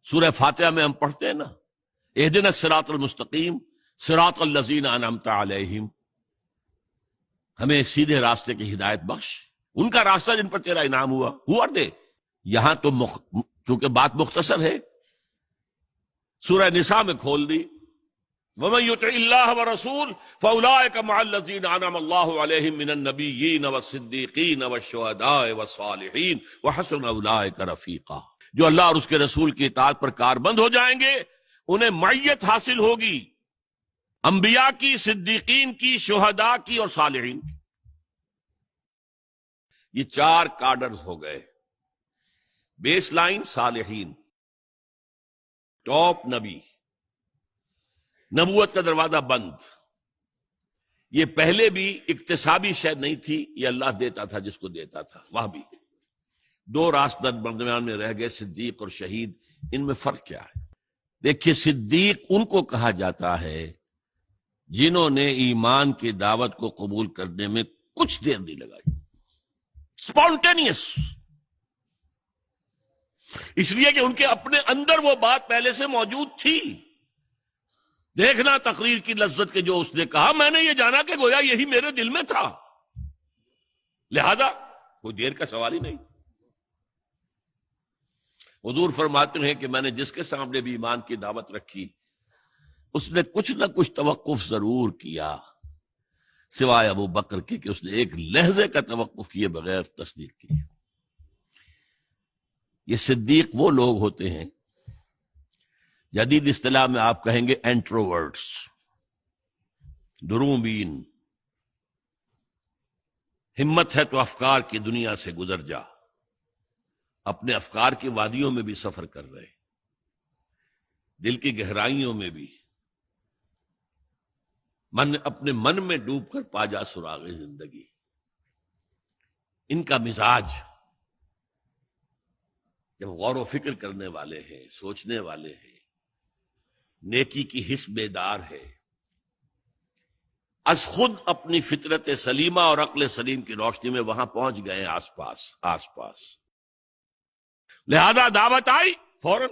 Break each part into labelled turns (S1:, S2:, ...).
S1: سورہ فاتحہ میں ہم پڑھتے ہیں نا، اہدنا الصراط المستقیم صراط الذین انعمت علیہم، ہمیں سیدھے راستے کی ہدایت بخش، ان کا راستہ جن پر تیرا انعام ہوا دے۔ یہاں تو چونکہ بات مختصر ہے، سورہ نساء میں کھول دی، وَمَن يُطِعِ اللَّهَ وَرَسُولَهُ فَأُولَٰئِكَ مَعَ الَّذِينَ أَنْعَمَ اللَّهُ عَلَيْهِم مِّنَ النَّبِيِّينَ وَالصِّدِّيقِينَ وَالشُّهَدَاءِ وَالصَّالِحِينَ وَحَسُنَ أُولَٰئِكَ رَفِيقًا۔ جو اللہ اور اس کے رسول کی اطاعت پر کاربند ہو جائیں گے انہیں معیت حاصل ہوگی، انبیاء کی، صدیقین کی، شہداء کی اور صالحین کی۔ یہ 4 کارڈرز ہو گئے، بیس لائن صالحین، ٹاپ نبی، نبوت کا دروازہ بند۔ یہ پہلے بھی اکتسابی شے نہیں تھی، یہ اللہ دیتا تھا جس کو دیتا تھا۔ وہاں بھی 2 راستہ درمیان میں رہ گئے، صدیق اور شہید۔ ان میں فرق کیا ہے؟ دیکھیے، صدیق ان کو کہا جاتا ہے جنہوں نے ایمان کی دعوت کو قبول کرنے میں کچھ دیر نہیں لگائی، اسپونٹینیس، اس لیے کہ ان کے اپنے اندر وہ بات پہلے سے موجود تھی۔ دیکھنا تقریر کی لذت کے جو اس نے کہا، میں نے یہ جانا کہ گویا یہی میرے دل میں تھا، لہذا کوئی دیر کا سوال ہی نہیں۔ حضور فرماتے ہیں کہ میں نے جس کے سامنے بھی ایمان کی دعوت رکھی اس نے کچھ نہ کچھ توقف ضرور کیا، سوائے ابو بکر کے کہ اس نے ایک لحظے کا توقف کیے بغیر تصدیق کی۔ یہ صدیق وہ لوگ ہوتے ہیں، جدید اصطلاح میں آپ کہیں گے انٹروورٹس، دروبین۔ ہمت ہے تو افکار کی دنیا سے گزر جا، اپنے افکار کی وادیوں میں بھی سفر کر رہے، دل کی گہرائیوں میں بھی، اپنے من میں ڈوب کر پا جا سراغ زندگی۔ ان کا مزاج جب غور و فکر کرنے والے ہیں، سوچنے والے ہیں، نیکی کی حس بیدار ہے، از خود اپنی فطرت سلیمہ اور عقل سلیم کی روشنی میں وہاں پہنچ گئے آس پاس، لہذا دعوت آئی فوراً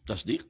S1: تصدیق۔